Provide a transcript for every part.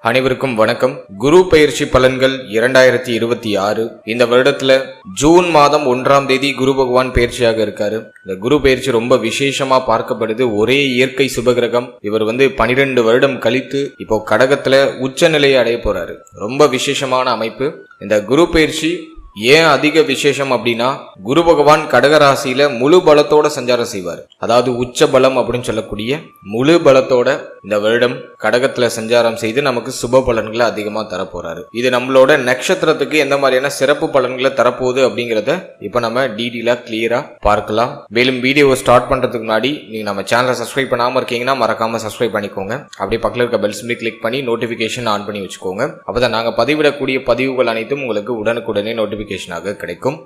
அனைவருக்கும் வணக்கம். குரு பெயர்ச்சி பலன்கள் 2026. இந்த வருடத்துல ஜூன் மாதம் 1ஆம் தேதி குரு பகவான் பெயர்ச்சியாக இருக்காரு. இந்த குரு பெயர்ச்சி ரொம்ப விசேஷமா பார்க்கப்படுது. ஒரே இயற்கை சுபகிரகம். இவர் 12 வருடம் கழித்து இப்போ கடகத்துல உச்ச நிலையை அடைய போறாரு. ரொம்ப விசேஷமான அமைப்பு. இந்த குரு பெயர்ச்சி ஏன் அதிக விசேஷம் அப்படின்னா, குரு பகவான் கடகராசியில முழு பலத்தோட சஞ்சாரம் செய்வார். அதாவது உச்ச பலம் அப்படின்னு சொல்லக்கூடிய முழு பலத்தோட இந்த வருடம் கடகத்துல சஞ்சாரம் செய்து நமக்கு சுப பலன்களை அதிகமா தரப்போறாரு. இது நம்மளோட நட்சத்திரத்துக்கு எந்த மாதிரியான சிறப்பு பலன்களை தரப்போகுது அப்படிங்கறத இப்ப நம்ம டீடெயிலா கிளியரா பார்க்கலாம். மேலும் வீடியோவை ஸ்டார்ட் பண்றதுக்கு முன்னாடி நீங்க நம்ம சேனலை சப்ஸ்கிரைப் பண்ணாம இருக்கீங்கன்னா மறக்காம சப்ஸ்கிரைப் பண்ணிக்கோங்க. அப்படியே பக்கத்துல இருக்க பெல் சிம்பலை கிளிக் பண்ணி நோட்டிபிகேஷன் ஆன் பண்ணி வச்சுக்கோங்க. அப்பதான் நாங்க பதிவிடக்கூடிய பதிவுகள் அனைத்தும் உங்களுக்கு உடனுக்குடனே நோட்டிபிகேஷனாக கிடைக்கும்.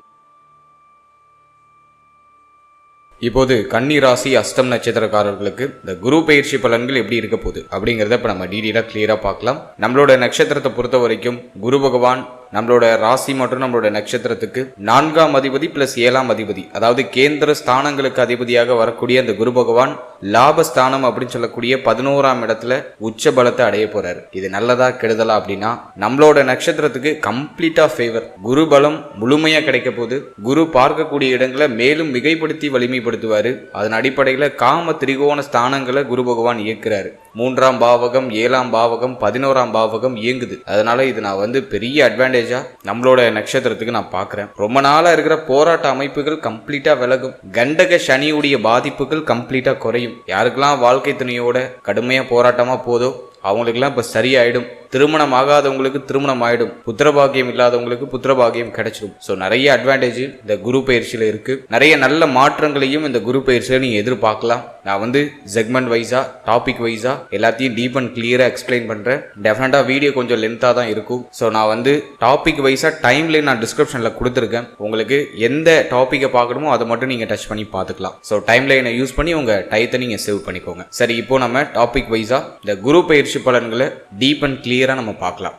இப்போது கன்னி ராசி அஸ்தம் நட்சத்திரக்காரர்களுக்கு இந்த குரு பெயர்ச்சி பலன்கள் எப்படி இருக்க போகுது அப்படிங்கறத இப்ப நம்ம டீடெயிலா கிளியரா பார்க்கலாம். நம்மளோட நட்சத்திரத்தை பொறுத்த வரைக்கும் குரு பகவான் நம்மளோட ராசி மற்றும் நம்மளோட நட்சத்திரத்துக்கு 4ஆம் அதிபதி பிளஸ் 7ஆம் அதிபதி, அதாவது கேந்திர ஸ்தானங்களுக்கு அதிபதியாக வரக்கூடிய அந்த குரு பகவான் லாபஸ்தானம் அப்படின்னு சொல்லக்கூடிய 11ஆம் இடத்துல உச்ச பலத்தை அடைய போறாரு. இது நல்லதா கெடுதலா அப்படின்னா, நம்மளோட நட்சத்திரத்துக்கு கம்ப்ளீட்டா ஃபேவர். குரு பலம் முழுமையா கிடைக்க போகுது. குரு பார்க்கக்கூடிய இடங்களை மேலும் மிகைப்படுத்தி வலிமைப்படுத்துவாரு. அதன் அடிப்படையில காம திரிகோண ஸ்தானங்களை குரு பகவான் இயக்குறாரு. 3ஆம் பாவகம், 7ஆம் பாவகம், 11ஆம் பாவகம் இயங்குது. அதனால இது நான் பெரிய அட்வான்டேஜா நம்மளோட நட்சத்திரத்துக்கு நான் பாக்குறேன். ரொம்ப நாளா இருக்கிற போராட்ட அமைப்புகள் கம்ப்ளீட்டா விலகும். கண்டக சனியுடைய பாதிப்புகள் கம்ப்ளீட்டா குறையும். யாருக்கெல்லாம் வாழ்க்கை துணையோட கடுமையா போராட்டமா போதோ அவங்களுக்கெல்லாம் இப்ப சரியாயிடும். திருமணம் ஆகாதவங்களுக்கு திருமணம் ஆயிடும். புத்திரபாகியம் இல்லாதவங்களுக்கு புத்திரபாகியம் கிடைச்சிடும். ஸோ நிறைய அட்வான்டேஜ் இந்த குரு பயிற்சியில இருக்கு. நிறைய நல்ல மாற்றங்களையும் இந்த குரு பயிற்சியில நீங்க எதிர்பார்க்கலாம். நான் செக்மெண்ட் வைஸா டாபிக் வைஸா எல்லாத்தையும் டீப் அண்ட் கிளியரா எக்ஸ்பிளைன் பண்றேன். டெஃபினட்டா வீடியோ கொஞ்சம் லென்த்தா தான் இருக்கும். ஸோ நான் டாபிக் வைஸா டைம்ல நான் டிஸ்கிரிப்ஷன்ல கொடுத்துருக்கேன். உங்களுக்கு எந்த டாபிக்கை பார்க்கணுமோ அதை மட்டும் நீங்க டச் பண்ணி பார்த்துக்கலாம். ஸோ டைம்லைனை யூஸ் பண்ணி உங்க டைத்தை நீங்க சேவ் பண்ணிக்கோங்க. சரி, இப்போ நம்ம டாபிக் வைஸா இந்த குரு பயிற்சி பலன்களை டீப் அண்ட் கிளியரா நம்ம பார்க்கலாம்.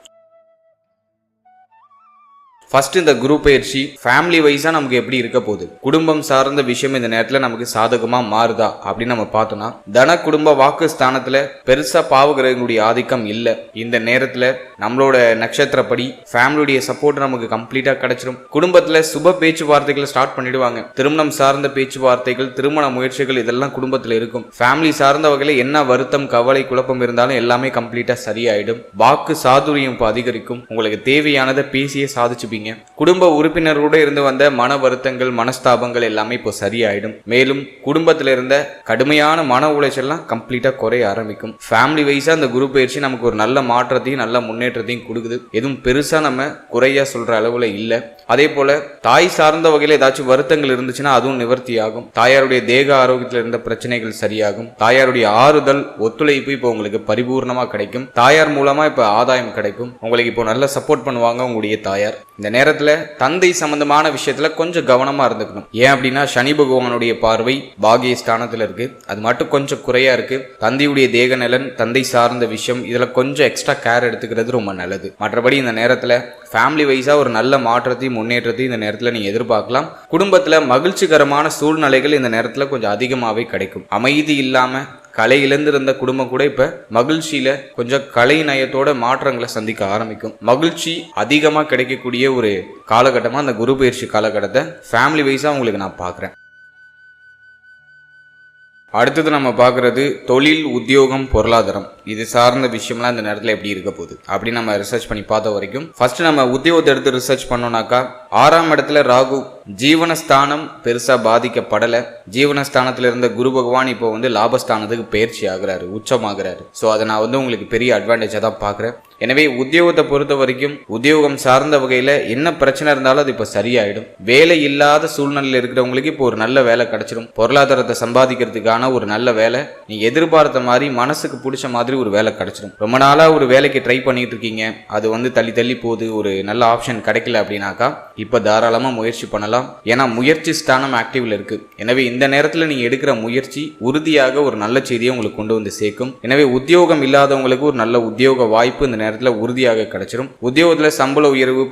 ஃபர்ஸ்ட், இந்த குரு பயிற்சி ஃபேமிலி வைஸா நமக்கு எப்படி இருக்க போகுது, குடும்பம் சார்ந்த விஷயம் இந்த நேரத்துல நமக்கு சாதகமா மாறுதா அப்படின்னு நம்ம பார்த்தோம்னா, தன குடும்ப வாக்கு ஸ்தானத்துல பெருசா பாவகிரகங்களுடைய ஆதிக்கம் இல்ல. இந்த நேரத்துல நம்மளோட நட்சத்திரப்படி ஃபேமிலியுடைய சப்போர்ட் நமக்கு கம்ப்ளீட்டா கிடைச்சிடும். குடும்பத்துல சுப பேச்சுவார்த்தைகளை ஸ்டார்ட் பண்ணிடுவாங்க. திருமணம் சார்ந்த பேச்சுவார்த்தைகள், திருமண முயற்சிகள் இதெல்லாம் குடும்பத்துல இருக்கும். ஃபேமிலி சார்ந்த வகையில என்ன வருத்தம், கவலை, குழப்பம் இருந்தாலும் எல்லாமே கம்ப்ளீட்டா சரியாயிடும். வாக்கு சாதுரியம் இப்போ அதிகரிக்கும். உங்களுக்கு தேவையானதை பேசியே சாதிச்சு குடும்ப உறுப்பினரோட இருந்து வந்த மன வருத்தங்கள், மனஸ்தாபங்கள் எல்லாமே இப்போ சரியாயிடும். மேலும் குடும்பத்தில் இருந்த கடுமையான மன உளைச்சல்லாம் கம்ப்ளீட்டா குறைய ஆரம்பிக்கும். ஃபேமிலி வைஸா அந்த குரு பயிற்சி நமக்கு ஒரு நல்ல மாற்றத்தையும் நல்ல முன்னேற்றத்தையும் கொடுக்குது. எதுவும் பெருசா நம்ம குறையா சொல்ற அளவுல இல்ல. அதே போல தாய் சார்ந்த வகையில ஏதாச்சும் வருத்தங்கள் இருந்துச்சுன்னா அதுவும் நிவர்த்தி ஆகும். தாயாருடைய தேக ஆரோக்கியத்தில் இருந்த பிரச்சனைகள் சரியாகும். தாயாருடைய ஆறுதல், ஒத்துழைப்பு இப்போ உங்களுக்கு பரிபூர்ணமா கிடைக்கும். தாயார் மூலமா இப்ப ஆதாயம் கிடைக்கும். உங்களுக்கு இப்போ நல்ல சப்போர்ட் பண்ணுவாங்க உங்களுடைய தாயார். இந்த நேரத்துல தந்தை சம்பந்தமான விஷயத்துல கொஞ்சம் கவனமா இருந்துக்கணும். ஏன் அப்படின்னா, சனி பகவானுடைய பார்வை பாகிய ஸ்தானத்துல இருக்கு. அது மட்டும் கொஞ்சம் குறையா இருக்கு. தந்தையுடைய தேக நலன், தந்தை சார்ந்த விஷயம் இதுல கொஞ்சம் எக்ஸ்ட்ரா கேர் எடுத்துக்கிறது ரொம்ப நல்லது. மற்றபடி இந்த நேரத்துல ஃபேமிலி வைஸா ஒரு நல்ல மாற்றத்தையும் முன்னேற்றத்தையும் இந்த நேரத்துல நீங்க எதிர்பார்க்கலாம். குடும்பத்துல மகிழ்ச்சிகரமான சூழ்நிலைகள் இந்த நேரத்துல கொஞ்சம் அதிகமாவே கிடைக்கும். அமைதி இல்லாம கலை இழந்திருந்த குடும்பம் கூட இப்ப மகிழ்ச்சியில கொஞ்சம் கலை நயத்தோட மாற்றங்களை சந்திக்க ஆரம்பிக்கும். மகிழ்ச்சி அதிகமா கிடைக்கக்கூடிய ஒரு காலகட்டமா அந்த குரு பயிற்சி காலகட்டத்தை ஃபேமிலி வைஸா உங்களுக்கு நான் பாக்குறேன். அடுத்தது நம்ம பார்க்கறது தொழில், உத்தியோகம், பொருளாதாரம் இது சார்ந்த விஷயம்லாம் இந்த நேரத்தில் எப்படி இருக்க போகுது அப்படின்னு நம்ம ரிசர்ச் பண்ணி பார்த்த வரைக்கும், ஃபர்ஸ்ட் நம்ம உத்தியோகத்தை எடுத்து ரிசர்ச் பண்ணோம்னாக்கா, 6ஆம் இடத்துல ராகு, ஜீவனஸ்தானம் பெருசா பாதிக்கப்படல. ஜீவனஸ்தானத்துல இருந்த குரு பகவான் இப்போ லாபஸ்தானத்துக்கு பயிற்சி ஆகுறாரு, உச்சமாகிறாரு. ஸோ அதை நான் உங்களுக்கு பெரிய அட்வான்டேஜா தான் பாக்குறேன். எனவே உத்தியோகத்தை பொறுத்த வரைக்கும் உத்தியோகம் சார்ந்த வகையில என்ன பிரச்சனை இருந்தாலும் அது இப்ப சரியாயிடும். வேலை இல்லாத சூழ்நிலையில் இருக்கிறவங்களுக்கு இப்போ ஒரு நல்ல வேலை கிடைச்சிடும். பொருளாதாரத்தை சம்பாதிக்கிறதுக்கான ஒரு நல்ல வேலை, நீ எதிர்பார்த்த மாதிரி மனசுக்கு பிடிச்ச மாதிரி ஒரு வேலை கிடைச்சிடும். ரொம்ப நாளா ஒரு வேலைக்கு ட்ரை பண்ணிட்டு இருக்கீங்க, அது தள்ளி தள்ளி போகுது, ஒரு நல்ல ஆப்ஷன் கிடைக்கல அப்படின்னாக்கா இப்ப தாராளமா முயற்சி பண்ணலாம். ஏன்னா முயற்சி ஸ்தானம் ஆக்டிவ்ல இருக்கு. எனவே இந்த நேரத்துல நீங்க எடுக்கிற முயற்சி உறுதியாக ஒரு நல்ல செய்தியை உங்களுக்கு கொண்டு வந்து சேர்க்கும். எனவே உத்தியோகம் இல்லாதவங்களுக்கு ஒரு நல்ல உத்தியோக வாய்ப்பு இந்த நேரத்துல உறுதியாக கிடைச்சிடும். உத்தியோகத்துல சம்பள உயர்வு,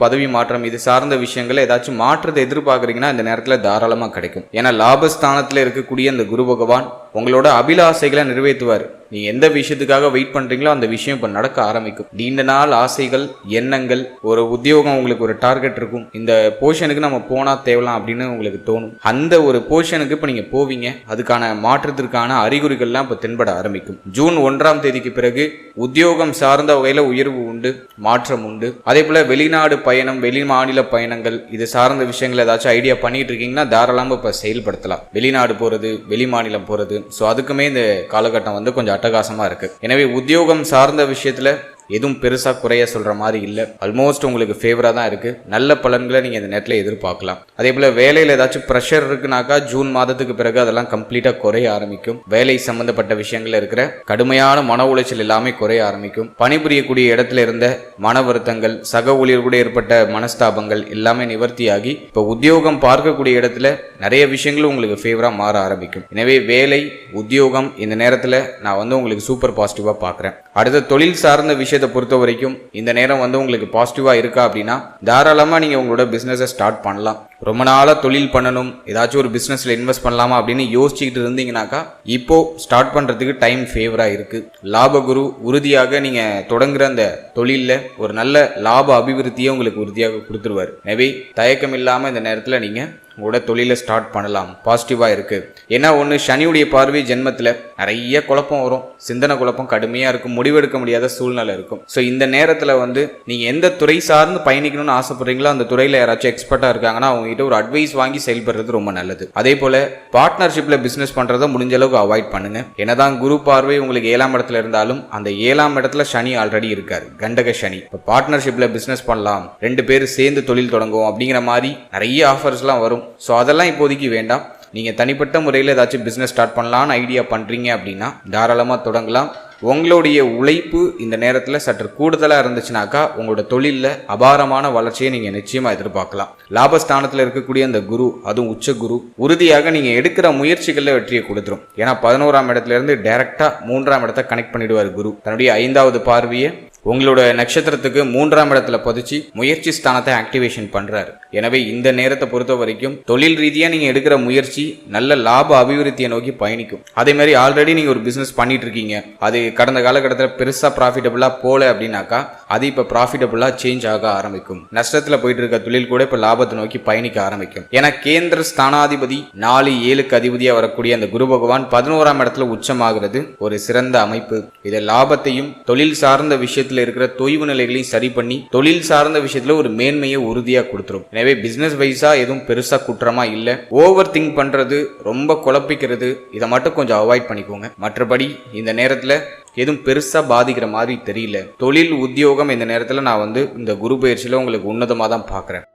பதவி மாற்றம் இது சார்ந்த விஷயங்களை ஏதாச்சும் மாற்றத்தை எதிர்பார்க்கறீங்கன்னா இந்த நேரத்துல தாராளமா கிடைக்கும். ஏன்னா லாபஸ்தானத்துல இருக்கக்கூடிய அந்த குரு பகவான் உங்களோட அபிலாசைகளை நிறைவேற்றுவார். நீங்க எந்த விஷயத்துக்காக வெயிட் பண்றீங்களோ அந்த விஷயம் இப்ப நடக்க ஆரம்பிக்கும். நீண்ட நாள் ஆசைகள், எண்ணங்கள், ஒரு உத்தியோகம், உங்களுக்கு ஒரு டார்கெட் இருக்கும், இந்த போர்ஷனுக்கு நம்ம போனா தேவலாம் அப்படின்னு உங்களுக்கு தோணும். அந்த ஒரு போர்ஷனுக்கு இப்ப நீங்க போவீங்க. அதுக்கான மாற்றத்திற்கான அறிகுறிகள்லாம் இப்ப தென்பட ஆரம்பிக்கும். ஜூன் 1ஆம் தேதிக்கு பிறகு உத்தியோகம் சார்ந்த வகையில உயர்வு உண்டு, மாற்றம் உண்டு. அதே போல வெளிநாடு பயணம், வெளி மாநில பயணங்கள், இது சார்ந்த விஷயங்கள் ஏதாச்சும் ஐடியா பண்ணிட்டு இருக்கீங்கன்னா தாராளமா இப்ப செயல்படுத்தலாம். வெளிநாடு போறது, வெளி மாநிலம் போறது, ஸோ அதுக்குமே இந்த காலகட்டம் வந்து கொஞ்சம் அட்டகாசமா இருக்கு. எனவே உத்தியோகம் சார்ந்த விஷயத்துல எதுவும் பெருசா குறைய சொல்ற மாதிரி இல்ல. ஆல்மோஸ்ட் உங்களுக்கு ஃபேவரா தான் இருக்கு. நல்ல பலன்களை நீங்க இந்த நேரத்தில் எதிர்பார்க்கலாம். அதே போல வேலையில ஏதாச்சும் ப்ரெஷர் இருக்குனாக்கா ஜூன் மாதத்துக்கு பிறகு அதெல்லாம் கம்ப்ளீட்டா குறைய ஆரம்பிக்கும். வேலை சம்பந்தப்பட்ட விஷயங்கள்ல இருக்கிற கடுமையான மன உளைச்சல் எல்லாமே குறைய ஆரம்பிக்கும். பணிபுரியக்கூடிய இடத்துல இருந்த மன வருத்தங்கள், சக ஊழியர் கூட ஏற்பட்ட மனஸ்தாபங்கள் எல்லாமே நிவர்த்தியாகி இப்ப உத்தியோகம் பார்க்கக்கூடிய இடத்துல நிறைய விஷயங்களும் உங்களுக்கு ஃபேவரா மாற ஆரம்பிக்கும். எனவே வேலை, உத்தியோகம் இந்த நேரத்துல நான் வந்து உங்களுக்கு சூப்பர் பாசிட்டிவா பாக்குறேன். அடுத்த தொழில் சார்ந்த விஷயத்தை பொறுத்த வரைக்கும் இந்த நேரம் வந்து உங்களுக்கு பாசிட்டிவா இருக்கா அப்படின்னா தாராளமா நீங்க உங்களோட பிசினஸை ஸ்டார்ட் பண்ணலாம். ரொம்ப நாளா தொழில் பண்ணணும், ஏதாச்சும் ஒரு பிசினஸ்ல இன்வெஸ்ட் பண்ணலாமா அப்படின்னு யோசிச்சுக்கிட்டு இருந்தீங்கன்னாக்கா இப்போ ஸ்டார்ட் பண்றதுக்கு டைம் ஃபேவரா இருக்கு. லாபகுரு உறுதியாக நீங்க தொடங்குற அந்த தொழில்ல ஒரு நல்ல லாப அபிவிருத்தியை உங்களுக்கு உறுதியாக கொடுத்துருவாரு. எனவே தயக்கம் இல்லாம இந்த நேரத்துல நீங்க உங்களோட தொழிலை ஸ்டார்ட் பண்ணலாம். பாசிட்டிவா இருக்கு. ஏன்னா ஒன்று, சனியுடைய பார்வை ஜென்மத்தில் நிறைய குழப்பம் வரும், சிந்தனை குழப்பம் கடுமையா இருக்கும், முடிவெடுக்க முடியாத சூழ்நிலை இருக்கும். ஸோ இந்த நேரத்தில் வந்து நீங்க எந்த துறை சார்ந்து பயணிக்கணும்னு ஆசைப்படுறீங்களோ அந்த துறையில யாராச்சும் எக்ஸ்பர்ட்டா இருக்காங்கன்னா அவங்க கிட்ட ஒரு அட்வைஸ் வாங்கி செயல்படுறது ரொம்ப நல்லது. அதே போல பார்ட்னர்ஷிப்ல பிசினஸ் பண்றதை முடிஞ்ச அளவுக்கு அவாய்ட் பண்ணுங்க. என்னதான் குரு பார்வை உங்களுக்கு 7ஆம் இடத்துல இருந்தாலும் அந்த 7ஆம் இடத்துல சனி ஆல்ரெடி இருக்காரு, கண்டக சனி. இப்போ பார்ட்னர்ஷிப்ல பிசினஸ் பண்ணலாம், 2 பேர் சேர்ந்து தொழில் தொடங்குவோம் அப்படிங்கிற மாதிரி நிறைய ஆஃபர்ஸ்லாம் வரும். ஸோ அதெல்லாம் இப்போதைக்கு வேண்டாம். நீங்கள் தனிப்பட்ட முறையில் ஏதாச்சும் பிஸ்னஸ் ஸ்டார்ட் பண்ணலான்னு ஐடியா பண்ணுறீங்க அப்படின்னா தாராளமாக தொடங்கலாம். உங்களுடைய உழைப்பு இந்த நேரத்தில் சற்று கூடுதலாக இருந்துச்சுனாக்கா உங்களோட தொழிலில் அபாரமான வளர்ச்சியை நீங்கள் நிச்சயமாக எதிர்பார்க்கலாம். லாபஸ்தானத்தில் இருக்கக்கூடிய அந்த குரு, அதுவும் உச்ச குரு, உறுதியாக நீங்கள் எடுக்கிற முயற்சிகளில் வெற்றியை கொடுத்துரும். ஏன்னா 11ஆம் இடத்துல இருந்து டைரக்டா 3ஆம் இடத்தை கனெக்ட் பண்ணிடுவார் குரு. தன்னுடைய 5வது பார்வையை உங்களோட நட்சத்திரத்துக்கு 3ஆம் இடத்துல பதிச்சு முயற்சி ஸ்தானத்தை ஆக்டிவேஷன் பண்றாரு. எனவே இந்த நேரத்தை பொறுத்த வரைக்கும் தொழில் ரீதியா நீங்க எடுக்கிற முயற்சி நல்ல லாப அபிவிருத்தியை நோக்கி பயணிக்கும். அதே மாதிரி ஆல்ரெடி நீங்க ஒரு பிசினஸ் பண்ணிட்டு இருக்கீங்க, அது கடந்த காலகட்டத்தில் பெருசா ப்ராஃபிட்டபிளா போல அப்படின்னாக்கா அது இப்ப ப்ராஃபிட்டபிளா சேஞ்ச் ஆக ஆரம்பிக்கும். நஷ்டத்துல போயிட்டு இருக்க தொழில் கூட இப்ப லாபத்தை நோக்கி பயணிக்க ஆரம்பிக்கும். ஏன்னா கேந்திர ஸ்தானாதிபதி 4-7க்கு அதிபதியா வரக்கூடிய அந்த குரு பகவான் 11ஆம் இடத்துல உச்சமாகிறது ஒரு சிறந்த அமைப்பு. இது லாபத்தையும் தொழில் சார்ந்த விஷயத்துல இருக்கிற தொய்வு நிலைகளையும் சரி பண்ணி தொழில் சார்ந்த விஷயத்துல ஒரு மேன்மையை உறுதியா கொடுத்துரும். எனவே பிசினஸ் வைஸா எதுவும் பெருசா குற்றமா இல்ல. ஓவர் திங்க் பண்றது, ரொம்ப குழப்பிக்கிறது, இதை மட்டும் கொஞ்சம் அவாய்ட் பண்ணிக்கோங்க. மற்றபடி இந்த நேரத்துல எதுவும் பெருசா பாதிக்கிற மாதிரி தெரியல. தொழில், உத்தியோகம் இந்த நேரத்துல நான் வந்து இந்த குரு பயிற்சியில உங்களுக்கு உன்னதமா தான் பாக்குறேன்.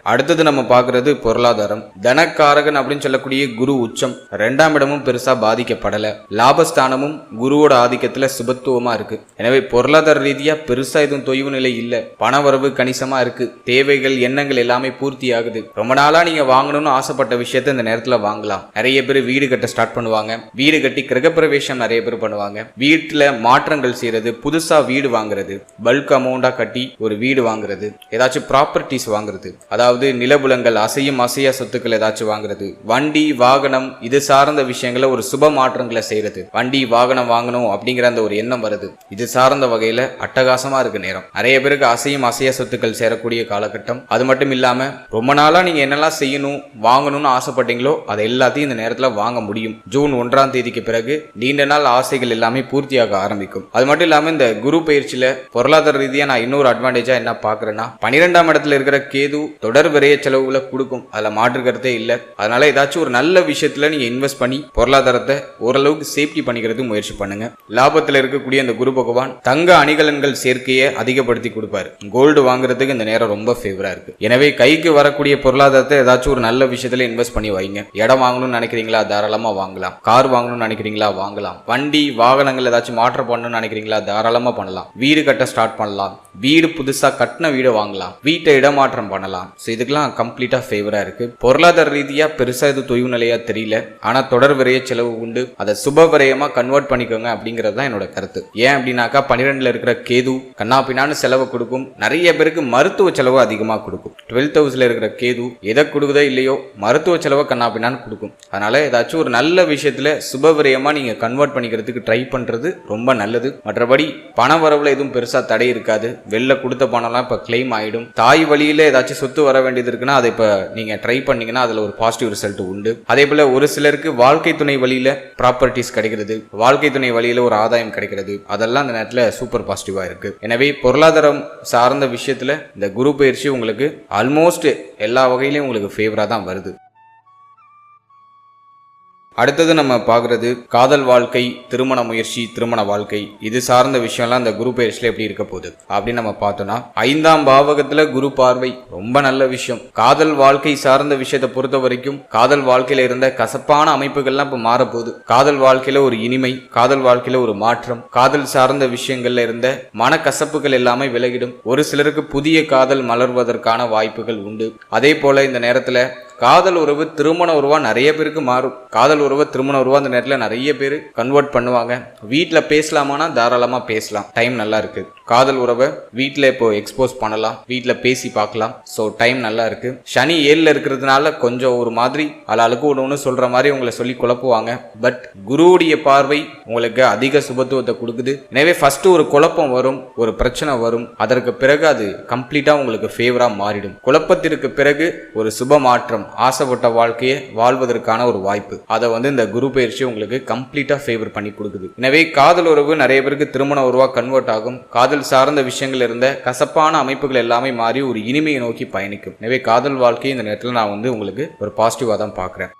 அடுத்தது நம்ம பார்க்கறது பொருளாதாரம். தனக்காரகன் அப்படின்னு சொல்லக்கூடிய குரு உச்சம், 2ஆம் இடமும் பெருசா பாதிக்கப்படல. லாபஸ்தானமும் குருவோட ஆதிக்கத்துல சுபத்துவமா இருக்கு. எனவே பொருளாதார ரீதியா பெருசா எதுவும் தொய்வு நிலை இல்ல. பணவரவு கணிசமா இருக்கு. தேவைகள், எண்ணங்கள் எல்லாமே பூர்த்தி ஆகுது. ரொம்ப நாளா நீங்க வாங்கணும்னு ஆசைப்பட்ட விஷயத்த இந்த நேரத்துல வாங்கலாம். நிறைய பேர் வீடு கட்ட ஸ்டார்ட் பண்ணுவாங்க. வீடு கட்டி கிரகப்பிரவேசம் நிறைய பேர் பண்ணுவாங்க. வீட்டுல மாற்றங்கள் செய்யறது, புதுசா வீடு வாங்குறது, பல்க் அமௌண்டா கட்டி ஒரு வீடு வாங்குறது, ஏதாச்சும் ப்ராப்பர்ட்டிஸ் வாங்குறது, அதாவது நிலபுலங்கள், அசையும் அசையா சொத்துக்கள் ஏதாச்சும் வாங்குறது, வண்டி வாகனம் இது சார்ந்த விஷயங்களை ஒரு சுப மாற்றங்களை செய்யறது, வண்டி வாகனம் வாங்கணும் அப்படிங்கிற அந்த ஒரு எண்ணம் வருது. இது சார்ந்த வகையில அட்டகாசமா இருக்கு நேரம். நிறைய பேருக்கு அசையும் அசையா சொத்துக்கள் சேரக்கூடிய காலகட்டம். அது மட்டும் இல்லாம ரொம்ப நாளா நீங்க என்னெல்லாம் செய்யணும், வாங்கணும்னு ஆசைப்பட்டீங்களோ அதை எல்லாத்தையும் இந்த நேரத்துல வாங்க முடியும். ஜூன் 1ஆம் தேதிக்கு பிறகு நீண்ட நாள் ஆசைகள் எல்லாமே பூர்த்தியாக ஆரம்பிக்கும். அது மட்டும் இல்லாம இந்த குரு பயிற்சியில பொருளாதார ரீதியா நான் இன்னொரு அட்வான்டேஜா என்ன பாக்குறேன்னா 12ஆம் இடத்துல இருக்கிற கேது தொடர் விரைய செலவுகளை கொடுக்கும். அதுல மாற்று கருத்தே இல்ல. அதனால ஏதாச்சும் ஒரு நல்ல விஷயத்துல நீங்க இன்வெஸ்ட் பண்ணி பொருளாதாரத்தை ஓரளவுக்கு சேஃப்டி பண்ணிக்கிறது முயற்சி பண்ணுங்க. லாபத்துல இருக்கக்கூடிய அந்த குரு பகவான் தங்க அணிகலன்கள் சேர்க்கையை அதிகப்படுத்தி கொடுப்பாரு. கோல்டு வாங்குறதுக்கு இந்த நேரம் ரொம்ப ஃபேவரா இருக்கு. எனவே கைக்கு வரக்கூடிய பொருளாதாரத்தை ஏதாச்சும் ஒரு நல்ல விஷயத்துல இன்வெஸ்ட் பண்ணி வைங்க. இடம் வாங்கணும்னு நினைக்கிறீங்களா, தாராளமா வாங்கலாம். கார் வாங்கணும்னு நினைக்கிறீங்களா, வாங்கலாம். வண்டி வாகனங்கள் ஏதாச்சும் மாற்றம் பண்ணணும்னு நினைக்கிறீங்களா, தாராளமா பண்ணலாம். வீடு கட்ட ஸ்டார்ட் பண்ணலாம். வீடு புதுசா கட்டின வீடு வாங்கலாம். வீட்டை இடமாற்றம் பண்ணலாம். இதுக்கெல்லாம் கம்ப்ளீட்டா ஃபேவரா இருக்கு. பொருளாதார ரீதியா பெருசா இது தொய்வு நிலையா தெரியல. ஆனா தொடர் விரைய செலவு உண்டு. அதை சுப விரயமா கன்வெர்ட் பண்ணிக்கோங்க அப்படிங்கிறது தான் என்னோட கருத்து. ஏன் அப்படின்னாக்கா 12ல இருக்கிற கேது கண்ணாப்பினான்னு செலவு கொடுக்கும். நிறைய பேருக்கு மருத்துவ செலவு அதிகமா கொடுக்கும். 12th ஹவுஸ்ல இருக்கிற கேது எதை கொடுக்குதோ இல்லையோ மருத்துவ செலவை கண்ணாப்பினான்னு கொடுக்கும். அதனால ஏதாச்சும் ஒரு நல்ல விஷயத்துல சுப விரயமா நீங்க கன்வெர்ட் பண்ணிக்கிறதுக்கு ட்ரை பண்றது ரொம்ப நல்லது. மற்றபடி பண வரவுல எதுவும் பெருசா தடை இருக்காது. வெளில கொடுத்த பணம்லாம் இப்ப கிளைம் ஆயிடும். தாய் வழியில ஏதாச்சும் சொத்து வர வேண்டியது இருக்குன்னா அதை இப்ப நீங்க ட்ரை பண்ணீங்கன்னா அதுல ஒரு பாசிட்டிவ் ரிசல்ட் உண்டு. அதே போல ஒரு சிலருக்கு வாழ்க்கை துணை வழியில ப்ராப்பர்ட்டிஸ் கிடைக்கிறது, வாழ்க்கை துணை வழியில ஒரு ஆதாயம் கிடைக்கிறது, அதெல்லாம் அந்த நேரத்துல சூப்பர் பாசிட்டிவா இருக்கு. எனவே பொருளாதாரம் சார்ந்த விஷயத்துல இந்த குரு பயிற்சி உங்களுக்கு ஆல்மோஸ்ட் எல்லா வகையிலும் உங்களுக்கு ஃபேவரா தான் வருது. அடுத்தது நம்ம பார்க்கறது காதல் வாழ்க்கை, திருமண முயற்சி, திருமண வாழ்க்கை, இது சார்ந்த விஷயம்லாம் இந்த குரு பயிற்சியில எப்படி இருக்க போகுது அப்படின்னு நம்ம பார்த்தோம்னா 5ஆம் பாவகத்துல குரு பார்வை ரொம்ப நல்ல விஷயம். காதல் வாழ்க்கை சார்ந்த விஷயத்தை பொறுத்த வரைக்கும் காதல் வாழ்க்கையில இருந்த கசப்பான அமைப்புகள்லாம் இப்ப மாறப்போகுது. காதல் வாழ்க்கையில ஒரு இனிமை, காதல் வாழ்க்கையில ஒரு மாற்றம், காதல் சார்ந்த விஷயங்கள்ல இருந்த மனக்கசப்புகள் எல்லாமே விலகிடும். ஒரு சிலருக்கு புதிய காதல் மலர்வதற்கான வாய்ப்புகள் உண்டு. அதே போல இந்த நேரத்துல காதல் உறவு திருமண உறவா நிறைய பேருக்கு மாறும். காதல் உறவு திருமண உறவா அந்த நேரத்தில் நிறைய பேர் கன்வெர்ட் பண்ணுவாங்க. வீட்டில் பேசலாமானா தாராளமா பேசலாம், டைம் நல்லா இருக்கு. காதல் உறவை வீட்டில் இப்போ எக்ஸ்போஸ் பண்ணலாம், வீட்டில் பேசி பார்க்கலாம். ஸோ டைம் நல்லா இருக்கு. சனி 7ல் இருக்கிறதுனால கொஞ்சம் ஒரு மாதிரி ஆளாளுக்கு ஒன்று சொல்ற மாதிரி உங்களை சொல்லி குழப்புவாங்க. பட் குருவுடைய பார்வை உங்களுக்கு அதிக சுபத்துவத்தை கொடுக்குது. எனவே ஃபர்ஸ்ட் ஒரு குழப்பம் வரும், ஒரு பிரச்சனை வரும். அதற்கு பிறகு அது கம்ப்ளீட்டா உங்களுக்கு ஃபேவரா மாறிடும். குழப்பத்திற்கு பிறகு ஒரு சுப மாற்றம், ஆசைப்பட்ட வாழ்க்கையை வாழ்வதற்கான ஒரு வாய்ப்பு, அதை இந்த குரு பயிற்சி உங்களுக்கு கம்ப்ளீட்டா ஃபேவர் பண்ணி கொடுக்குது. எனவே காதல் உறவு நிறைய பேருக்கு திருமண உறவா கன்வெர்ட் ஆகும். காதல் சார்ந்த விஷயங்கள் இருந்த கசப்பான அமைப்புகள் எல்லாமே மாறி ஒரு இனிமையை நோக்கி பயணிக்கும். எனவே காதல் வாழ்க்கை இந்த நேரத்தில் நான் உங்களுக்கு ஒரு பாசிட்டிவா தான் பார்க்கிறேன்.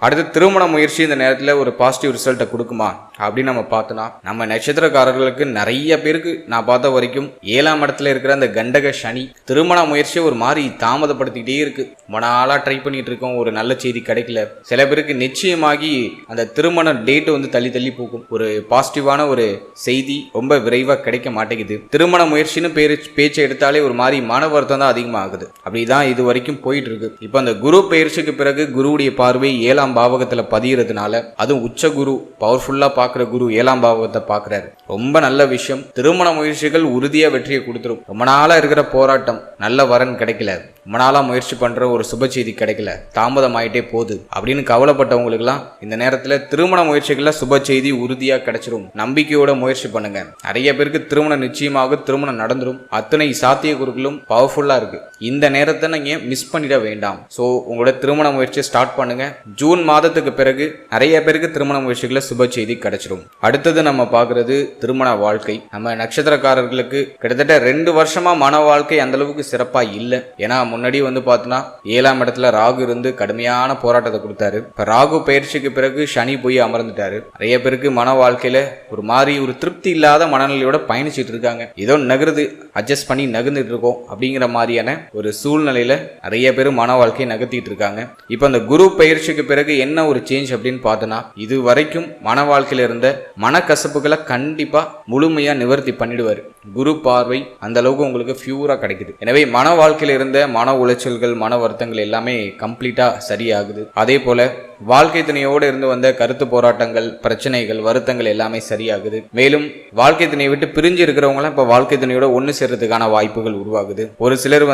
அடுத்து திருமண முயற்சி இந்த நேரத்தில் ஒரு பாசிட்டிவ் ரிசல்ட்டை கொடுக்குமா அப்படின்னு நம்ம பார்த்தோம்னா நம்ம நட்சத்திரக்காரர்களுக்கு நிறைய பேருக்கு நான் பார்த்த வரைக்கும் 7ஆம் இடத்துல இருக்கிற அந்த கண்டக சனி திருமண முயற்சியை ஒரு மாதிரி தாமதப்படுத்திக்கிட்டே இருக்கு. ரொம்ப நாளாக ட்ரை பண்ணிட்டு இருக்கோம், ஒரு நல்ல செய்தி கிடைக்கல. சில பேருக்கு நிச்சயமாகி அந்த திருமண டேட்டு தள்ளி தள்ளி போகும். ஒரு பாசிட்டிவான ஒரு செய்தி ரொம்ப விரைவாக கிடைக்க மாட்டேங்குது. திருமண முயற்சின்னு பேச்சை எடுத்தாலே ஒரு மாதிரி மன வருத்தம் தான் அதிகமாகுது. அப்படிதான் இது வரைக்கும் போயிட்டு இருக்கு. இப்போ அந்த குரு பயிற்சிக்கு பிறகு குருவுடைய பார்வை 7ஆம் பாவகத்துல பதியறதுனால, அதுவும் உச்ச குரு பவர்ஃபுல்லா பாக்குற குரு 7ஆம் பாவகத்தை பாக்குறாரு. ரொம்ப நல்ல விஷயம். திருமண முயற்சிகள் உறுதியா வெற்றியை கொடுத்துரும். ரொம்ப நாளா இருக்கிற போராட்டம், நல்ல வரன் கிடைக்கல, ரொம்ப நாளா முயற்சி பண்ற ஒரு சுப செய்தி கிடைக்கல, தாமதம் ஆயிட்டே போகுது அப்படின்னு கவலைப்பட்டவங்களுக்கு எல்லாம் இந்த நேரத்துல திருமண முயற்சிகள்ல சுப செய்தி உறுதியா கிடைச்சிரும். நம்பிக்கையோட முயற்சி பண்ணுங்க. நிறைய பேருக்கு திருமணம் நிச்சயமாக திருமணம் நடந்துரும். அத்தனை சாத்திய குருக்களும் பவர்ஃபுல்லா இருக்கு. இந்த நேரத்தை நீங்க மிஸ் பண்ணிட வேண்டாம். சோ உங்களோட திருமண முயற்சியை ஸ்டார்ட் பண்ணுங்க. ஜூன் மாதத்துக்கு பிறகு நிறைய பேருக்கு திருமண முயற்சிகளை சுப செய்தி கிடைச்சிடும். அடுத்தது நம்ம பார்க்கறது திருமண வாழ்க்கை. நம்ம நட்சத்திரக்காரர்களுக்கு கிட்டத்தட்ட 2 வருஷமா மன வாழ்க்கை அந்த அளவுக்கு சிறப்பா இல்லை. ஏன்னா முன்னாடி பார்த்தோன்னா 7ஆம் இடத்துல ராகு இருந்து கடுமையான போராட்டத்தை கொடுத்தாரு. இப்ப ராகு பயிற்சிக்கு பிறகு சனி போய் அமர்ந்துட்டாரு. நிறைய பேருக்கு மன வாழ்க்கையில ஒரு மாதிரி ஒரு திருப்தி இல்லாத மனநிலையோட பயணிச்சுட்டு இருக்காங்க. ஏதோ நகருது, அட்ஜஸ்ட் பண்ணி நகர்ந்துட்டு இருக்கோம் அப்படிங்கிற மாதிரியான ஒரு சூழ்நிலையில நிறைய பேர் மன வாழ்க்கையை நகர்த்திட்டு இருக்காங்க. இப்ப அந்த குரு பயிற்சிக்கு பிறகு என்ன ஒரு சேஞ்ச் அப்படின்னு பார்த்தோன்னா, இது வரைக்கும் மன வாழ்க்கையில இருந்த மனக்கசப்புகளை கண்டிப்பா முழுமையா நிவர்த்தி பண்ணிடுவாரு. குரு பார்வை அந்த அளவுக்கு உங்களுக்கு பியூரா கிடைக்குது. எனவே மன வாழ்க்கையில இருந்த மன உளைச்சல்கள், மன வருத்தங்கள் எல்லாமே கம்ப்ளீட்டா சரியாகுது. அதே போல வாழ்க்கை துணையோடு இருந்து வந்த கருத்து போராட்டங்கள், பிரச்சனைகள், வருத்தங்கள் எல்லாமே சரியாகுது. மேலும் வாழ்க்கை துணையை விட்டு பிரிஞ்சு இருக்கிறவங்களாம் இப்ப வாழ்க்கை துணையோட ஒன்னு சேர்றதுக்கான வாய்ப்புகள் உருவாகுது. ஒரு சிலர்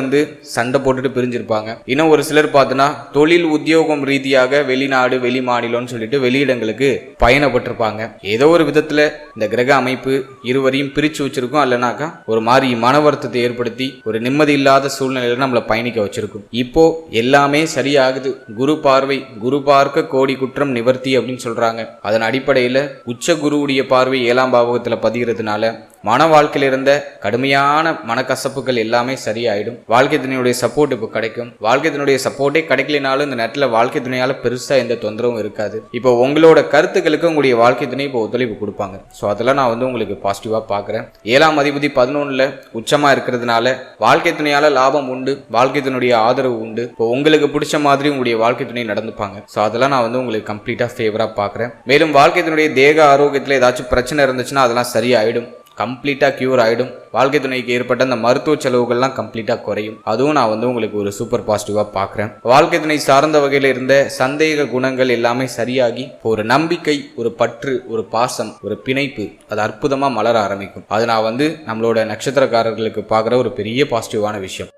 சண்டை போட்டுட்டு பிரிஞ்சிருப்பாங்க. இன்னும் ஒரு சிலர் பார்த்தோன்னா தொழில் உத்தியோகம் ரீதியாக வெளிநாடு, வெளி மாநிலம்னு சொல்லிட்டு வெளியிடங்களுக்கு பயணப்பட்டிருப்பாங்க. ஏதோ ஒரு விதத்துல இந்த கிரக அமைப்பு இருவரையும் பிரிச்சு வச்சிருக்கும். அல்லனாக்கா ஒரு மாதிரி மன வருத்தத்தை ஏற்படுத்தி ஒரு நிம்மதி இல்லாத சூழ்நிலையில நம்மளை பயணிக்க வச்சிருக்கும். இப்போ எல்லாமே சரியாகுது. குரு பார்வை, குரு பார்க்க கோடி குற்றம் நிவர்த்தி அப்படின்னு சொல்றாங்க. அதன் அடிப்படையில உச்ச குருவுடைய பார்வை 7ஆம் பாவகத்துல பதிகிறதுனால மன வாழ்க்கையில இருந்த கடுமையான மனக்கசப்புகள் எல்லாமே சரியாயிடும். வாழ்க்கை துணையுடைய சப்போர்ட் இப்போ கிடைக்கும். வாழ்க்கை துணையுடைய சப்போர்ட்டே கிடைக்கலனாலும் இந்த நேரத்தில் வாழ்க்கை துணையால பெருசா எந்த தொந்தரவும் இருக்காது. இப்போ உங்களோட கருத்துக்களுக்கு உங்களுடைய வாழ்க்கை துணை இப்போ ஒத்துழைப்பு கொடுப்பாங்க. ஸோ அதெல்லாம் நான் உங்களுக்கு பாசிட்டிவா பாக்குறேன். 7ஆம் அதிபதி 11ல் உச்சமா இருக்கிறதுனால வாழ்க்கை துணையால லாபம் உண்டு, வாழ்க்கை துணையுடைய ஆதரவு உண்டு. இப்போ உங்களுக்கு பிடிச்ச மாதிரி உங்களுடைய வாழ்க்கை துணை நடந்துப்பாங்க. ஸோ அதெல்லாம் நான் உங்களுக்கு கம்ப்ளீட்டா ஃபேவரா பாக்குறேன். மேலும் வாழ்க்கை துணையுடைய தேக ஆரோக்கியத்தில் ஏதாச்சும் பிரச்சனை இருந்துச்சுன்னா அதெல்லாம் சரியாயிடும். கம்ப்ளீட்டா கியூர் ஆயிடும். வாழ்க்கை துணைக்கு ஏற்பட்ட அந்த மருத்துவ செலவுகள்லாம் கம்ப்ளீட்டா குறையும். அதுவும் நான் உங்களுக்கு ஒரு சூப்பர் பாசிட்டிவா பார்க்குறேன். வாழ்க்கை துணை சார்ந்த வகையில் இருந்த சந்தேக குணங்கள் எல்லாமே சரியாகி ஒரு நம்பிக்கை, ஒரு பற்று, ஒரு பாசம், ஒரு பிணைப்பு அது அற்புதமா மலர ஆரம்பிக்கும். அது நான் நம்மளோட நட்சத்திரக்காரர்களுக்கு பார்க்குற ஒரு பெரிய பாசிட்டிவான விஷயம்.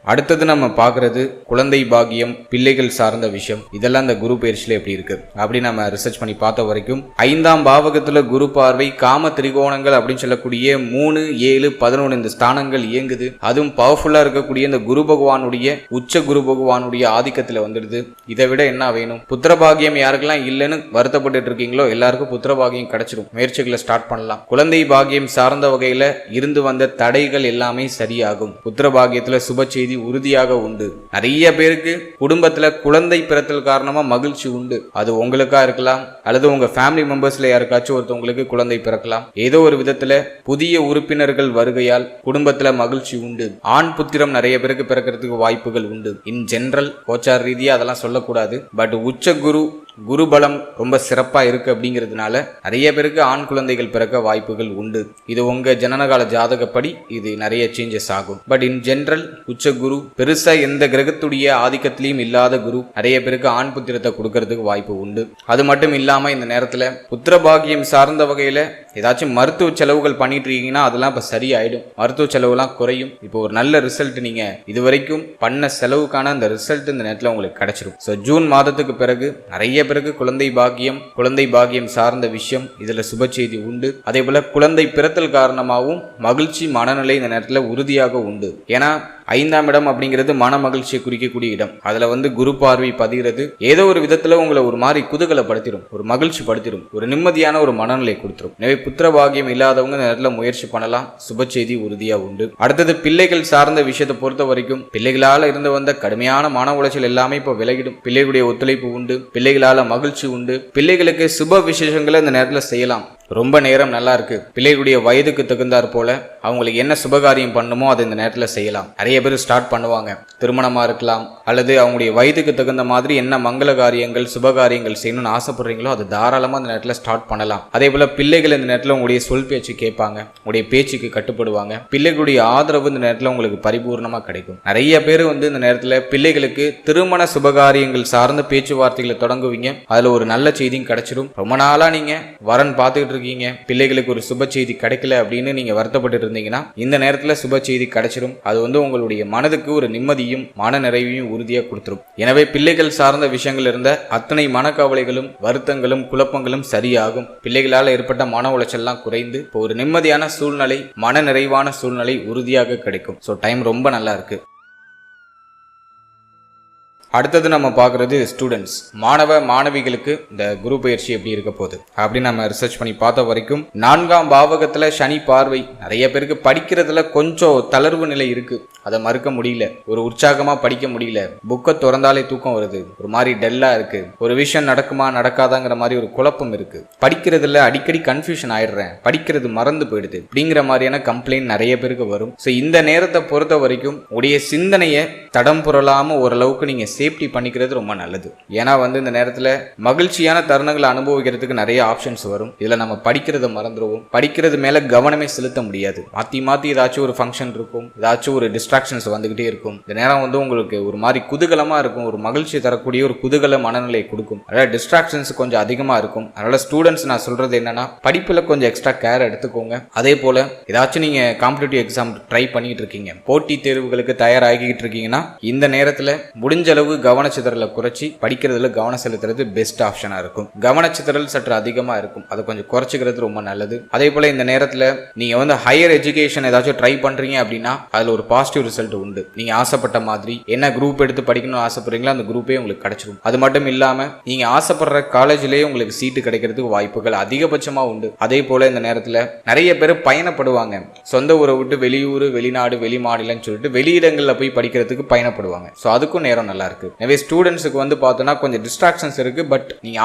அடுத்தது நம்ம பார்க்கறது குழந்தை பாக்கியம், பிள்ளைகள் சார்ந்த விஷயம். இதெல்லாம் இந்த குரு பயிற்சியில எப்படி இருக்கு அப்படி நம்ம ரிசர்ச் பண்ணி பார்த்த வரைக்கும் 5ஆம் பாவகத்துல குரு பார்வை காம திரிகோணங்கள் அப்படின்னு சொல்லக்கூடிய 3, 7, 11 இந்த ஸ்தானங்கள் இயங்குது. அதுவும் பவர்ஃபுல்லா இருக்கக்கூடிய இந்த குரு பகவானுடைய உச்ச குரு பகவானுடைய ஆதிக்கத்துல வந்துடுது. இதை விட என்ன வேணும்? புத்திர பாகியம் யாருக்கெல்லாம் இல்லைன்னு வருத்தப்பட்டு இருக்கீங்களோ எல்லாருக்கும் புத்திர பாகியம் கிடைச்சிடும். முயற்சிகளை ஸ்டார்ட் பண்ணலாம். குழந்தை பாகியம் சார்ந்த வகையில இருந்து வந்த தடைகள் எல்லாமே சரியாகும். புத்திர பாகியத்துல சுப செய்தி உறுதியாக உண்டு. நிறைய பேருக்கு குடும்பத்துல குழந்தை பிறத்தல் காரணமா மகிழ்ச்சி உண்டு. அது உங்களுக்கா இருக்கலாம், அல்லது உங்க ஃபேமிலி மெம்பர்ஸ்ல யாருக்காச்சும் ஒருத்தவங்களுக்கு குழந்தை பிறக்கலாம். ஏதோ ஒரு விதத்துல புதிய உறுப்பினர்கள் வருகையால் குடும்பத்துல மகிழ்ச்சி உண்டு. ஆண் புத்திரம் நிறைய பேருக்கு பிறக்கிறதுக்கு வாய்ப்புகள் உண்டு. இன் ஜெனரல் கோச்சார ரீதியா அதெல்லாம் சொல்லக்கூடாது. பட் உச்ச குரு பலம் ரொம்ப சிறப்பா இருக்கு அப்படிங்கிறதுனால நிறைய பேருக்கு ஆண் குழந்தைகள் பிறக்க வாய்ப்புகள் உண்டு. இது உங்க ஜனனகால ஜாதகப்படி இது நிறைய சேஞ்சஸ் ஆகும். பட் இன் ஜெனரல் உச்ச குரு பெருசா எந்த கிரகத்துடைய ஆதிக்கத்திலையும் இல்லாத குரு நிறைய பேருக்கு ஆண் புத்திரத்தை கொடுக்கறதுக்கு வாய்ப்பு உண்டு. அது மட்டும் இல்லாம இந்த நேரத்துல புத்திர பாகியம் சார்ந்த வகையில ஏதாச்சும் மருத்துவ செலவுகள் பண்ணிட்டு இருக்கீங்கன்னா அதெல்லாம் இப்ப சரியாயிடும். மருத்துவ செலவுலாம் குறையும். இப்போ ஒரு நல்ல ரிசல்ட் நீங்க இதுவரைக்கும் பண்ண செலவுக்கான அந்த ரிசல்ட் இந்த நேரத்துல உங்களுக்கு கிடைச்சிடும். ஸோ ஜூன் மாதத்துக்கு பிறகு நிறைய பிறகு குழந்தை பாக்கியம் சார்ந்த விஷயம் இதுல சுப செய்தி உண்டு. அதே போல குழந்தை பிறத்தல் காரணமாகவும் மகிழ்ச்சி மனநிலை இந்த நேரத்துல உறுதியாக உண்டு. ஏன்னா 5ஆம் இடம் அப்படிங்கிறது மன மகிழ்ச்சியை குறிக்கக்கூடிய இடம். அதுல குரு பார்வை பதிகிறது. ஏதோ ஒரு விதத்துல உங்களை ஒரு மாதிரி குதூகலப்படுத்திடும், ஒரு மகிழ்ச்சி படுத்திடும், ஒரு நிம்மதியான ஒரு மனநிலை கொடுத்துரும். எனவே புத்திர பாகியம் இல்லாதவங்க இந்த நேரத்துல முயற்சி பண்ணலாம். சுப செய்தி உறுதியா உண்டு. அடுத்தது பிள்ளைகள் சார்ந்த விஷயத்தை பொறுத்த வரைக்கும் பிள்ளைகளால இருந்து வந்த கடுமையான மன உளைச்சல் எல்லாமே இப்ப விலகிடும். பிள்ளைகளுடைய ஒத்துழைப்பு உண்டு. பிள்ளைகளால மகிழ்ச்சி உண்டு. பிள்ளைகளுக்கு சுப விசேஷங்களை இந்த நேரத்துல செய்யலாம். ரொம்ப நேரம் நல்லா இருக்கு. பிள்ளைகளுடைய வயதுக்கு தகுந்தாற் போல அவங்களுக்கு என்ன சுபகாரியம் பண்ணுமோ அதை இந்த நேரத்தில் செய்யலாம். நிறைய பேர் ஸ்டார்ட் பண்ணுவாங்க. திருமணமா இருக்கலாம், அல்லது அவங்களுடைய வயதுக்கு தகுந்த மாதிரி என்ன மங்கள காரியங்கள் சுபகாரியங்கள் செய்யணும்னு ஆசைப்படுறீங்களோ அது தாராளமாக இந்த நேரத்தில் ஸ்டார்ட் பண்ணலாம். அதே போல பிள்ளைகள் இந்த நேரத்தில் உங்களுடைய சொல் பேச்சு கேட்பாங்க, உங்களுடைய பேச்சுக்கு கட்டுப்படுவாங்க. பிள்ளைகளுடைய ஆதரவு இந்த நேரத்தில் உங்களுக்கு பரிபூர்ணமா கிடைக்கும். நிறைய பேர் இந்த நேரத்தில் பிள்ளைகளுக்கு திருமண சுபகாரியங்கள் சார்ந்த பேச்சுவார்த்தைகளை தொடங்குவீங்க. அதுல ஒரு நல்ல செய்தியும் கிடைச்சிடும். ரொம்ப நாளா நீங்க வரன் பார்த்துக்கிட்டு இருக்கீங்க, பிள்ளைகளுக்கு ஒரு சுப செய்தி கிடைக்கல அப்படின்னு நீங்க வருத்தப்பட்டு இருந்தீங்கன்னா இந்த நேரத்துல சுப செய்தி கிடைச்சிடும். அது உங்களுடைய மனதுக்கு ஒரு நிம்மதியும் மன நிறைவையும் உறுதியா கொடுத்துரும். எனவே பிள்ளைகள் சார்ந்த விஷயங்கள் இருந்த அத்தனை மனக்கவலைகளும் வருத்தங்களும் குழப்பங்களும் சரியாகும். பிள்ளைகளால் ஏற்பட்ட மன உளைச்சல்லாம் குறைந்து இப்போ ஒரு நிம்மதியான சூழ்நிலை, மன நிறைவான சூழ்நிலை உறுதியாக கிடைக்கும். ஸோ டைம் ரொம்ப நல்லா இருக்கு. அடுத்தது நம்ம பார்க்கறது ஸ்டூடெண்ட்ஸ், மாணவ மாணவிகளுக்கு இந்த குரு பயிற்சி எப்படி இருக்க போகுது அப்படின்னு நம்ம ரிசர்ச் பண்ணி பார்த்த வரைக்கும் 4ஆம் பாவகத்துல சனி பார்வை. நிறைய பேருக்கு படிக்கிறதுல கொஞ்சம் தளர்வு நிலை இருக்கு, அதை மறுக்க முடியல. ஒரு உற்சாகமா படிக்க முடியல, புக்கை திறந்தாலே தூக்கம் வருது, ஒரு மாதிரி டெல்லா இருக்கு, ஒரு விஷயம் நடக்குமா நடக்காதாங்கிற மாதிரி ஒரு குழப்பம் இருக்கு, படிக்கிறதுல அடிக்கடி கன்ஃபியூஷன் ஆயிடுறேன், படிக்கிறது மறந்து போயிடுது அப்படிங்கிற மாதிரியான கம்ப்ளைண்ட் நிறைய பேருக்கு வரும். ஸோ இந்த நேரத்தை பொறுத்த வரைக்கும் உடைய சிந்தனையை தடம் புரளாம ஓரளவுக்கு நீங்க சேஃப்டி பண்ணிக்கிறது ரொம்ப நல்லது. ஏன்னா இந்த நேரத்துல மகிழ்ச்சியான தருணங்களை அனுபவிக்கிறதுக்கு நிறைய ஆப்ஷன்ஸ் வரும். இதுல நம்ம படிக்கிறத மறந்துடுவோம். படிக்கிறது மேல கவனமே செலுத்த முடியாது. மாத்தி ஏதாச்சும் ஒரு ஃபங்க்ஷன் இருக்கும், ஏதாச்சும் ஒரு டிஸ்ட்ராக்ஷன்ஸ் வந்துகிட்டே இருக்கும். இந்த நேரம் உங்களுக்கு ஒரு மாதிரி குதூகலமா இருக்கும், ஒரு மகிழ்ச்சி தரக்கூடிய ஒரு குதூகல மனநிலை கொடுக்கும். அதனால டிஸ்ட்ராக்ஷன்ஸ் கொஞ்சம் அதிகமா இருக்கும். அதனால ஸ்டூடெண்ட்ஸ் நான் சொல்றது என்னன்னா படிப்புல கொஞ்சம் எக்ஸ்ட்ரா கேர் எடுத்துக்கோங்க. அதே போல ஏதாச்சும் நீங்க காம்படிட்டிவ் எக்ஸாம் ட்ரை பண்ணிட்டு இருக்கீங்க, போட்டி தேர்வுகளுக்கு தயாராகிட்டு இருக்கீங்கன்னா இந்த நேரத்துல முடிஞ்ச அளவு கவனச்சிதறலை குறைச்சி படிக்கிறதுல கவனம் செலுத்துறது பெஸ்ட் ஆப்ஷனா இருக்கும். கவனச்சிதறல் சற்று அதிகமா இருக்கும், அதை கொஞ்சம் குறைச்சிக்கிறது ரொம்ப நல்லது. அதே போல இந்த நேரத்துல நீங்க ஹையர் எஜுகேஷன் ஏதாச்சும் ட்ரை பண்றீங்க அப்படின்னா அதுல ஒரு பாசிட்டிவ் ரிசல்ட் உண்டு. நீங்க ஆசைப்பட்ட மாதிரி என்ன குரூப் எடுத்து படிக்கணும்னு ஆசைப்படுறீங்களோ அந்த குரூப்பே உங்களுக்கு கிடைச்சிடும். அது மட்டும் இல்லாம நீங்க ஆசைப்படுற காலேஜ்லயே உங்களுக்கு சீட்டு கிடைக்கிறதுக்கு வாய்ப்புகள் அதிகபட்சமா உண்டு. அதே போல இந்த நேரத்துல நிறைய பேர் பயணப்படுவாங்க. சொந்த ஊரை விட்டு வெளியூர், வெளிநாடு, வெளி மாநிலம்னு சொல்லிட்டு வெளியிடங்கள்ல போய் படிக்கிறதுக்கு பயணப்படுவாங்க. ஸோ அதுக்கும் நேரம் நல்லா இருக்கு. இருக்கு. எனவே ஸ்டூடெண்ட்ஸுக்கு வந்து பார்த்தோன்னா கொஞ்சம் டிஸ்ட்ராக்ஷன்ஸ் இருக்கு. பட் நீங்க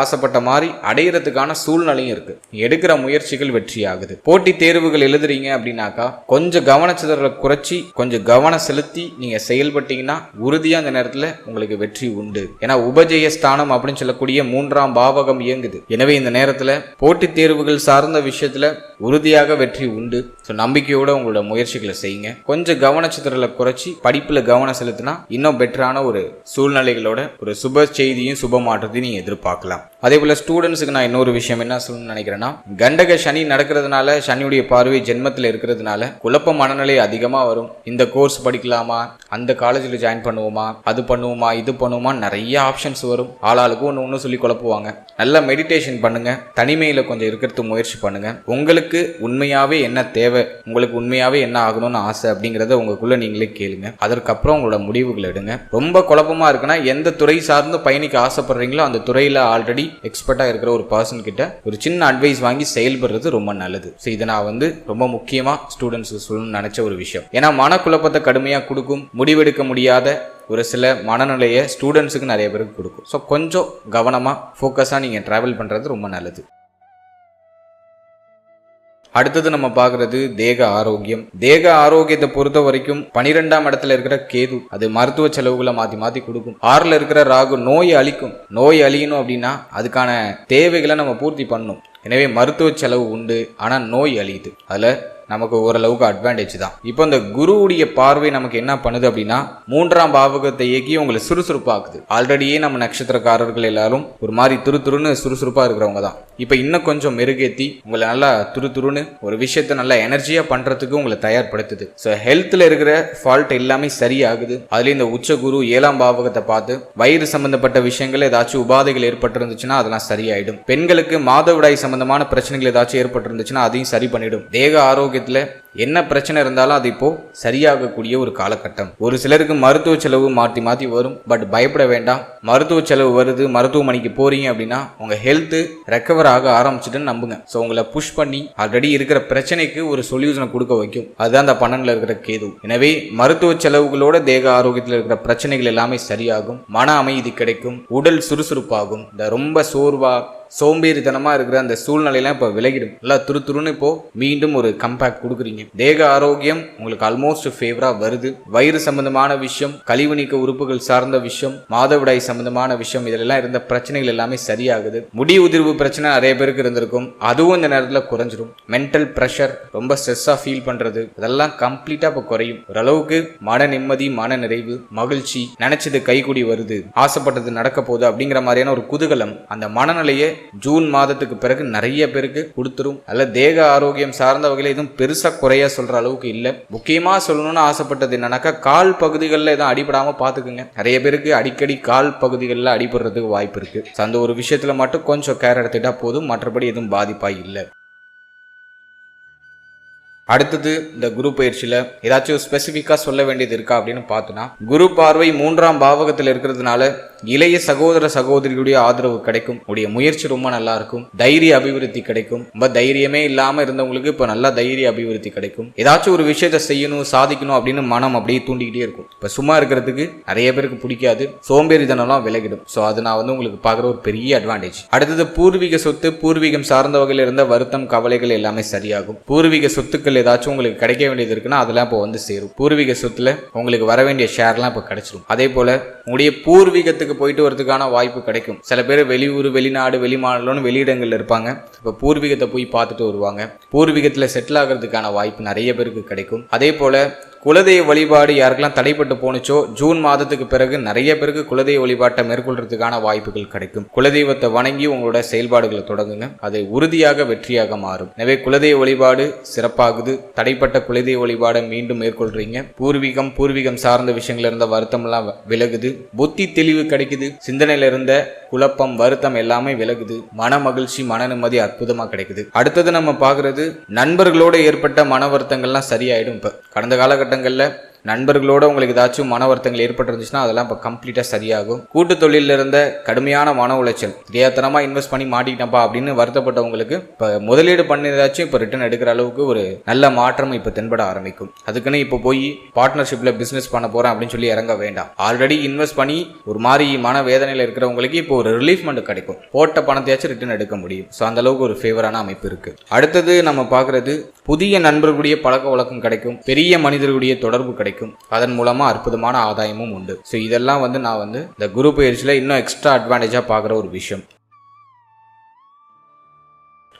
ஆசைப்பட்ட மாதிரி அடையிறதுக்கான சூழ்நிலையும் இருக்கு. எடுக்கிற முயற்சிகள் வெற்றி ஆகுது. போட்டி தேர்வுகள் எழுதுறீங்க அப்படின்னாக்கா கொஞ்சம் கவனச்சிதறலை குறைச்சி கொஞ்சம் கவனம் செலுத்தி நீங்க செயல்பட்டீங்கன்னா உறுதியா அந்த நேரத்தில் உங்களுக்கு வெற்றி உண்டு. ஏன்னா உபஜய ஸ்தானம் அப்படின்னு சொல்லக்கூடிய 3ஆம் பாவகம் இயங்குது. எனவே இந்த நேரத்தில் போட்டித் தேர்வுகள் சார்ந்த விஷயத்துல உறுதியாக வெற்றி உண்டு. ஸோ நம்பிக்கையோட உங்களோட முயற்சிகளை செய்யுங்க. கொஞ்சம் கவனச்சிதறலை குறைச்சி படிப்புல கவனம் செலுத்தினா இன்னும் பெட்டரான ஒரு சூழ்நிலைகளோட ஒரு சுப செய்தியும் சுப மாற்றத்தையும் நீங்க எதிர்பார்க்கலாம். அதே போல ஸ்டூடெண்ட்ஸுக்கு நான் இன்னொரு விஷயம் என்ன சொல்லணும்னு நினைக்கிறேன்னா, கண்டக சனி நடக்கிறதுனால, சனியுடைய பார்வை ஜென்மத்தில் இருக்கிறதுனால குழப்ப மனநிலை அதிகமா வரும். இந்த கோர்ஸ் படிக்கலாமா, அந்த காலேஜில் ஜாயின் பண்ணுவோமா, அது பண்ணுவோமா, இது பண்ணுவோமா, நிறைய ஆப்ஷன்ஸ் வரும். ஆளாளுக்கு ஒன்று சொல்லி குழப்புவாங்க. நல்லா மெடிடேஷன் பண்ணுங்க. தனிமையில கொஞ்சம் இருக்கிறதுக்கு முயற்சி பண்ணுங்க. உங்களுக்கு உண்மையாவே என்ன தேவை, உங்களுக்கு உண்மையாவே என்ன ஆகணும்னு ஆசை அப்படிங்கறத உங்களுக்குள்ள நீங்களே கேளுங்க. அதற்கப்புறம் உங்களோட முடிவுகள் எடுங்க. ரொம்ப குழப்பமா இருக்குன்னா எந்த துறை சார்ந்து பயணிக்க ஆசைப்படுறீங்களோ அந்த துறையில ஆல்ரெடி எக்ஸ்பர்ட்டா இருக்கிற ஒரு பர்சன் கிட்ட ஒரு சின்ன அட்வைஸ் வாங்கி செயல்படுறது ரொம்ப நல்லது. ஸோ இதை நான் வந்து ரொம்ப முக்கியமா ஸ்டூடெண்ட்ஸுக்கு சொல்லணும்னு நினைச்ச ஒரு விஷயம். ஏன்னா மனக்குழப்பத்தை கடுமையா கொடுக்கும். முடிவெடுக்க முடியாத ஒரு சில மனநிலையை ஸ்டூடெண்ட்ஸுக்கு நிறைய பேருக்கு கொடுக்கும். ஸோ கொஞ்சம் கவனமாக ஃபோக்கஸாக நீங்கள் ட்ராவல் பண்ணுறது ரொம்ப நல்லது. அடுத்தது நம்ம பார்க்கறது தேக ஆரோக்கியம். தேக ஆரோக்கியத்தை பொறுத்த வரைக்கும் 12ஆம் இடத்துல இருக்கிற கேது அது மருத்துவ செலவுகளை மாற்றி கொடுக்கும். 6ல் இருக்கிற ராகு நோய் அழிக்கும். நோய் அழியணும் அப்படின்னா அதுக்கான தேவைகளை நம்ம பூர்த்தி பண்ணணும். எனவே மருத்துவ செலவு உண்டு, ஆனால் நோய் அழியுது. அதில் நமக்கு ஓரளவுக்கு அட்வான்டேஜ் தான். இப்போ இந்த குருவுடைய பார்வை நமக்கு என்ன பண்ணுது அப்படின்னா 3ஆம் பாவகத்தை இயக்கி உங்களை சுறுசுறுப்பாக்குது. ஆல்ரெடியே நம்ம நட்சத்திரக்காரர்கள் எல்லாரும் ஒரு மாதிரி துருன்னு சுறுசுறுப்பா இருக்கிறவங்க தான். இப்போ இன்னும் கொஞ்சம் மெருகேற்றி உங்களை நல்லா துருன்னு ஒரு விஷயத்த நல்லா எனர்ஜியா பண்றதுக்கு உங்களை தயார்படுத்துது. ஸோ ஹெல்த்ல இருக்கிற ஃபால்ட் எல்லாமே சரியாகுது. அதுல இந்த உச்ச குரு 7ஆம் பாவகத்தை பார்த்து வயிறு சம்பந்தப்பட்ட விஷயங்கள் ஏதாச்சும் உபாதைகள் ஏற்பட்டிருந்துச்சுன்னா அதெல்லாம் சரியாயிடும். பெண்களுக்கு மாதவிடாய் சம்பந்தமான பிரச்சனைகள் ஏதாச்சும் ஏற்பட்டிருந்துச்சுன்னா அதையும் சரி பண்ணிடும். தேக ஆரோக்கியத்துல என்ன பிரச்சனை இருந்தாலும் அது இப்போ சரியாகக்கூடிய ஒரு காலகட்டம். ஒரு சிலருக்கு மருத்துவ செலவு மாற்றி வரும். பட் பயப்பட வேண்டாம். மருத்துவ செலவு வருது, மருத்துவமனைக்கு போறீங்க அப்படின்னா உங்க ஹெல்த் ரெக்கவர் ஆக ஆரம்பிச்சுட்டுன்னு நம்புங்க. ஸோ உங்களை புஷ் பண்ணி ஆல்ரெடி இருக்கிற பிரச்சனைக்கு ஒரு சொல்யூஷனை கொடுக்க வைக்கும். அதுதான் அந்த 12ல் இருக்கிற கேது. எனவே மருத்துவ செலவுகளோட தேக ஆரோக்கியத்தில் இருக்கிற பிரச்சனைகள் எல்லாமே சரியாகும். மன அமைதி கிடைக்கும். உடல் சுறுசுறுப்பாகும். இந்த ரொம்ப சோர்வா சோம்பேறித்தனமா இருக்கிற அந்த சூழ்நிலையெல்லாம் இப்போ விலகிடும். நல்லா துருன்னு இப்போ மீண்டும் ஒரு கம்பேக்ட் கொடுக்குறீங்க. தேக ஆரோக்கியம் உங்களுக்கு ஆல்மோஸ்ட் ஃபேவரா வருது. வயிறு சம்பந்தமான விஷயம், கழிவு நீக்க உறுப்புகள் சார்ந்த விஷயம், மாதவிடாய் சம்பந்தமான விஷயம், இதெல்லாம் இருந்த பிரச்சனைகள் எல்லாமே சரியாகுது. முடி உதிர்வு பிரச்சனை நிறைய பேருக்கு இருந்திருக்கும். அதுவும் இந்த நேரத்தில் குறைஞ்சிடும். மென்டல் ப்ரெஷர், ரொம்ப ஸ்ட்ரெஸ்ஸா ஃபீல் பண்றது, அதெல்லாம் கம்ப்ளீட்டா இப்போ குறையும். ஓரளவுக்கு மன நிம்மதி, மன நிறைவு, மகிழ்ச்சி, நினைச்சது கைகூடி வருது, ஆசைப்பட்டது நடக்க போகுது அப்படிங்கிற மாதிரியான ஒரு குதூகலம் அந்த மனநிலையை ஜூன் மாதத்துக்கு பிறகு நிறைய பேருக்கு கொடுத்துரும். அல்ல தேக ஆரோக்கியம் சார்ந்த வகையில் எதுவும் பெருசா குறையா சொல்ற அளவுக்கு இல்ல. முக்கியமா சொல்லணும்னு ஆசைப்பட்டது என்னன்னாக்கா கால் பகுதிகளில் எதுவும் அடிபடாம பாத்துக்குங்க. நிறைய பேருக்கு அடிக்கடி கால் பகுதிகளில் அடிபடுறதுக்கு வாய்ப்பு இருக்கு. அந்த ஒரு விஷயத்துல மட்டும் கொஞ்சம் கேர் எடுத்துட்டா போதும். மற்றபடி எதுவும் பாதிப்பா இல்லை. அடுத்தது இந்த குரு பயிற்சியில ஏதாச்சும் ஸ்பெசிபிக்கா சொல்ல வேண்டியது இருக்கா அப்படின்னு பார்த்தோம்னா, குரு பார்வை 3ஆம் பாவகத்தில் இருக்கிறதுனால இளைய சகோதர சகோதரிகளுடைய ஆதரவு கிடைக்கும். உடைய முயற்சி ரொம்ப நல்லா இருக்கும். தைரிய அபிவிருத்தி கிடைக்கும். ரொம்ப தைரியமே இல்லாம இருந்தவங்களுக்கு இப்ப நல்லா தைரிய அபிவிருத்தி கிடைக்கும். ஏதாச்சும் ஒரு விஷயத்த செய்யணும், சாதிக்கணும் அப்படின்னு மனம் அப்படியே தூண்டிக்கிட்டே இருக்கும். இப்ப சும்மா இருக்கிறதுக்கு நிறைய பேருக்கு பிடிக்காது. சோம்பேறித்தனம்லாம் விலகிடும். ஸோ அது நான் உங்களுக்கு பார்க்குற ஒரு பெரிய அட்வான்டேஜ். அடுத்தது பூர்வீக சொத்து, பூர்வீகம் சார்ந்த வகையில் இருந்த வருத்தம், கவலைகள் எல்லாமே சரியாகும். பூர்வீக சொத்துக்கள் ஏதாச்சும் உங்களுக்கு கிடைக்க வேண்டியது இருக்குன்னா அதெல்லாம் இப்போ வந்து சேரும். பூர்வீக சொத்துல உங்களுக்கு வர வேண்டிய ஷேர்லாம் இப்போ கிடைச்சிடும். அதே போல உங்களுடைய பூர்வீகத்துக்கு போயிட்டு வரதுக்கான வாய்ப்பு கிடைக்கும். சில பேர் வெளியூர், வெளிநாடு, வெளிமாநிலம்னு வெளியிடங்கள்ல இருப்பாங்க. இப்போ பூர்வீகத்தை போய் பார்த்துட்டு வருவாங்க. பூர்வீகத்துல செட்டில் ஆகிறதுக்கான வாய்ப்பு நிறைய பேருக்கு கிடைக்கும். அதே போல குலதெய்வ வழிபாடு யாருக்கெல்லாம் தடைப்பட்டு போனுச்சோ ஜூன் மாதத்துக்கு பிறகு நிறைய பேருக்கு குலதெய்வ வழிபாட்டை மேற்கொள்றதுக்கான வாய்ப்புகள் கிடைக்கும். குலதெய்வத்தை வணங்கி உங்களோட செயல்பாடுகளை தொடங்குங்க. அது உறுதியாக வெற்றியாக மாறும். எனவே குலதெய்வ வழிபாடு சிறப்பாகுது. தடைப்பட்ட குலதெய்வ வழிபாடை மீண்டும் மேற்கொள்றீங்க. பூர்வீகம் சார்ந்த விஷயங்கள்ல இருந்த வருத்தம் எல்லாம் விலகுது. புத்தி தெளிவு கிடைக்குது. சிந்தனையில இருந்த குழப்பம், வருத்தம் எல்லாமே விலகுது. மன மகிழ்ச்சி, மன நிம்மதி அற்புதமா கிடைக்குது. அடுத்தது நம்ம பாக்குறது நண்பர்களோட ஏற்பட்ட மன வருத்தங்கள்லாம் சரியாயிடும். இப்ப கடந்த காலகட்டங்கள்ல நண்பர்களோட உங்களுக்கு ஏதாச்சும் மன வருத்தங்கள் ஏற்பட்டிருந்துச்சுன்னா அதெல்லாம் இப்போ கம்ப்ளீட்டாக சரியாகும். கூட்டு தொழிலில் இருந்த கடுமையான மன உளைச்சல், தெரியாதனமா இன்வெஸ்ட் பண்ணி மாட்டிக்கிட்டப்பா அப்படின்னு வருத்தப்பட்டவங்களுக்கு இப்போ முதலீடு பண்ணியதாச்சும் இப்போ ரிட்டர்ன் எடுக்கிற அளவுக்கு ஒரு நல்ல மாற்றம் இப்போ தென்பட ஆரம்பிக்கும். அதுக்குன்னு இப்போ போய் பார்ட்னர்ஷிப்ல பிசினஸ் பண்ண போறேன் அப்படின்னு சொல்லி இறங்க வேண்டாம். ஆல்ரெடி இன்வெஸ்ட் பண்ணி ஒரு மாதிரி மன வேதனையில் இருக்கிறவங்களுக்கு இப்போ ஒரு ரிலீஃப்மெண்ட் கிடைக்கும். போட்ட பணத்தையாச்சும் ரிட்டர்ன் எடுக்க முடியும். ஸோ அந்த அளவுக்கு ஒரு ஃபேவரான அமைப்பு இருக்கு. அடுத்தது நம்ம பார்க்கறது புதிய நண்பர்களுடைய பழக்க வழக்கம் கிடைக்கும், பெரிய மனிதர்களுடைய தொடர்பு கிடைக்கும், அதன் மூலமா அற்புதமான ஆதாயமும் உண்டு. ஸோ இதெல்லாம் நான் இந்த குரு பயிற்சியில் இன்னும் எக்ஸ்ட்ரா அட்வான்டேஜா பார்க்குற ஒரு விஷயம்.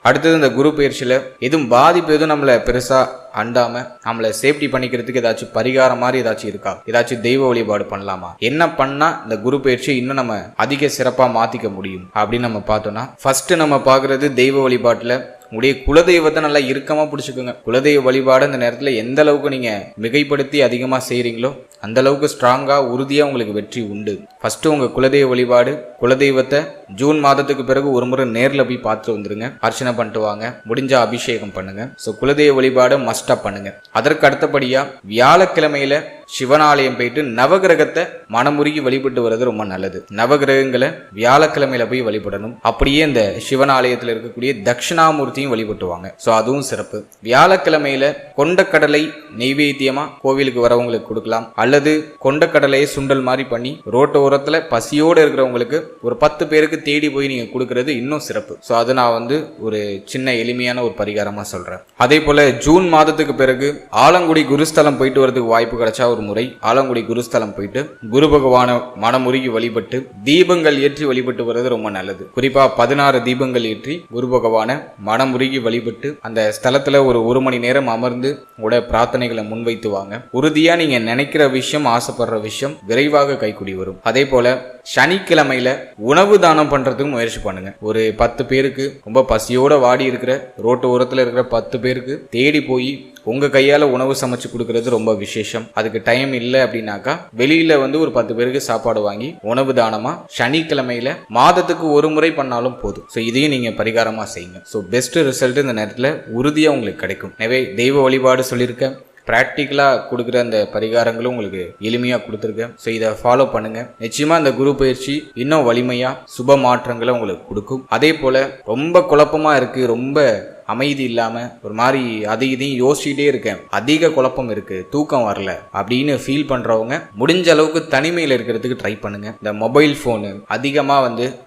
அடுத்தது இந்த குரு பயிற்சியில் எதுவும் பாதிப்பு எதுவும் நம்மளை பெருசா அண்டாம நம்மளை சேஃப்டி பண்ணிக்கிறதுக்கு ஏதாச்சும் பரிகாரம் மாதிரி ஏதாச்சும் இருக்கா? ஏதாச்சும் தெய்வ வழிபாடு பண்ணலாமா? என்ன பண்ணா இந்த குரு பயிற்சி இன்னும் நம்ம அதிக சிறப்பா மாத்திக்க முடியும் அப்படின்னு நம்ம பார்த்தோம்னா, ஃபர்ஸ்ட் நம்ம பார்க்கறது தெய்வ வழிபாட்டுல உங்களுடைய குலதெய்வத்தை நல்லா இறுக்கமா பிடிச்சுக்கோங்க. குலதெய்வ வழிபாடு இந்த நேரத்தில் எந்த அளவுக்கு நீங்க மிகைப்படுத்தி அதிகமா செய்றீங்களோ அந்த அளவுக்கு ஸ்ட்ராங்கா உறுதியா உங்களுக்கு வெற்றி உண்டு. ஃபர்ஸ்ட் உங்க குலதெய்வ வழிபாடு, குலதெய்வத்தை ஜூன் மாதத்துக்கு பிறகு ஒரு முறை நேரில் போய் பார்த்துட்டு வந்துருங்க. அர்ச்சனை பண்ணிட்டு வாங்க, முடிஞ்சா அபிஷேகம் பண்ணுங்க. ஸோ குலதெய்வ வழிபாடு மஸ்டா பண்ணுங்க. அதற்கு அடுத்தபடியா வியாழக்கிழமையில சிவனாலயம் போயிட்டு நவகிரகத்தை மனமுருகி வழிபட்டு வர்றது ரொம்ப நல்லது. நவகிரகங்களை வியாழக்கிழமையில போய் வழிபடணும். அப்படியே இந்த சிவனாலயத்தில் இருக்கக்கூடிய தட்சிணாமூர்த்தியும் வழிபட்டுவாங்க. ஸோ அதுவும் சிறப்பு. வியாழக்கிழமையில கொண்டக்கடலை நெய்வேத்தியமா கோவிலுக்கு வரவங்களுக்கு கொடுக்கலாம். அல்லது கொண்டக்கடலையை சுண்டல் மாதிரி பண்ணி ரோட்டு ஓரத்துல பசியோடு இருக்கிறவங்களுக்கு ஒரு 10 பேருக்கு தேடி போய் நீங்க கொடுக்கறது இன்னும் சிறப்பு. ஸோ அது நான் ஒரு சின்ன எளிமையான ஒரு பரிகாரமா சொல்றேன். அதே போல ஜூன் மாதத்துக்கு பிறகு ஆலங்குடி குருஸ்தலம் போயிட்டு வரதுக்கு வாய்ப்பு கிடைச்சா ஒரு முறை ஆலங்குடி குருஸ்தலம் போயிட்டு குரு பகவான மனமுருகி வழிபட்டு தீபங்கள் ஏற்றி வழிபட்டு வர்றது ரொம்ப நல்லது. குறிப்பா 16 தீபங்கள் ஏற்றி குரு பகவான மனமுருகி வழிபட்டு அந்த ஸ்தலத்துல ஒரு மணி நேரம் அமர்ந்து உங்களோட பிரார்த்தனைகளை முன்வைத்து வாங்க. உறுதியா நீங்க நினைக்கிற விஷயம், ஆசைப்படுற விஷயம் விரைவாக கைக்கூடி வரும். அதே போல சனிக்கிழமையில உணவு தானம் பண்றதுக்கு முயற்சி பண்ணுங்க. ஒரு 10 பேருக்கு, ரொம்ப பசியோட வாடி இருக்கிற ரோட்டு ஓரத்துல இருக்கிற 10 பேருக்கு தேடி போய் உங்க கையால உணவு சமைச்சு கொடுக்கறது ரொம்ப விசேஷம். அதுக்கு டைம் இல்லை அப்படின்னாக்கா வெளியில ஒரு 10 பேருக்கு சாப்பாடு வாங்கி உணவு தானமா சனிக்கிழமையில மாதத்துக்கு ஒரு முறை பண்ணாலும் போதும். ஸோ இதையும் நீங்க பரிகாரமா செய்யுங்க. ஸோ பெஸ்ட் ரிசல்ட் இந்த நேரத்தில் உறுதியா உங்களுக்கு கிடைக்கும். எனவே தெய்வ வழிபாடு சொல்லியிருக்கேன், ப்ராக்டிக்கலாக கொடுக்குற அந்த பரிகாரங்களும் உங்களுக்கு எளிமையாக கொடுத்துருக்கேன். ஸோ இதை ஃபாலோ பண்ணுங்க. நிச்சயமா இந்த குரு பயிற்சி இன்னும் வலிமையாக சுப மாற்றங்களை உங்களுக்கு கொடுக்கும். அதே போல ரொம்ப குழப்பமா இருக்கு, ரொம்ப அமைதி இல்லாம ஒரு மாதிரி இதையும் யோசிச்சுட்டே இருக்கேன், அதிக குழப்பம் இருக்கு, தூக்கம் வரல அப்படின்னு ஃபீல் பண்றவங்க முடிஞ்ச அளவுக்கு தனிமையில இருக்கிறதுக்கு ட்ரை பண்ணுங்க. இந்த மொபைல் போனு அதிகமா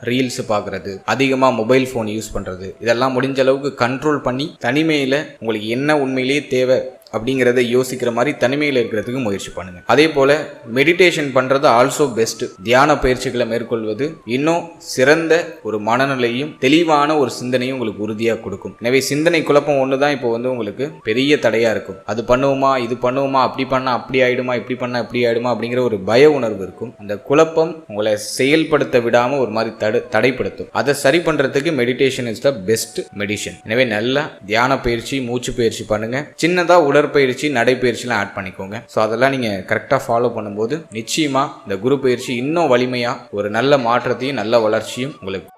ரீல்ஸ் பாக்குறது, அதிகமா மொபைல் போன் யூஸ் பண்றது, இதெல்லாம் முடிஞ்ச அளவுக்கு கண்ட்ரோல் பண்ணி தனிமையில உங்களுக்கு என்ன உண்மையிலேயே தேவை அப்படிங்கிறத யோசிக்கிற மாதிரி தனிமையில் இருக்கிறதுக்கு முயற்சி பண்ணுங்க. அதே போல மெடிடேஷன் பண்றது ஆல்சோ பெஸ்ட். தியான பயிற்சிகளை மேற்கொள்வது இன்னும் சிறந்த ஒரு மனநிலையும் தெளிவான ஒரு சிந்தனையும் உங்களுக்கு உறுதியாக கொடுக்கும். எனவே சிந்தனை குழப்பம் ஒண்ணுதான் இப்போ உங்களுக்கு பெரிய தடையா இருக்கும். அது பண்ணுவோமா, இது பண்ணுவோமா, அப்படி பண்ணா அப்படி ஆயிடுமா, இப்படி பண்ணா இப்படி ஆயிடுமா அப்படிங்கிற ஒரு பய உணர்வு இருக்கும். அந்த குழப்பம் உங்களை செயல்படுத்த விடாம ஒரு மாதிரி தடைப்படுத்தும். அதை சரி பண்றதுக்கு meditation is the best medicine. எனவே நல்லா தியான பயிற்சி, மூச்சு பயிற்சி பண்ணுங்க. சின்னதா உடற்பயிற்சி, நடைப்பயிற்சிலாம் ஆட் பண்ணிக்கோங்க. ஸோ அதெல்லாம் நீங்கள் கரெக்டாக ஃபாலோ பண்ணும்போது நிச்சயமாக இந்த குரு பயிற்சி இன்னும் வலிமையாக ஒரு நல்ல மாற்றத்தையும் நல்ல வளர்ச்சியும் உங்களுக்கு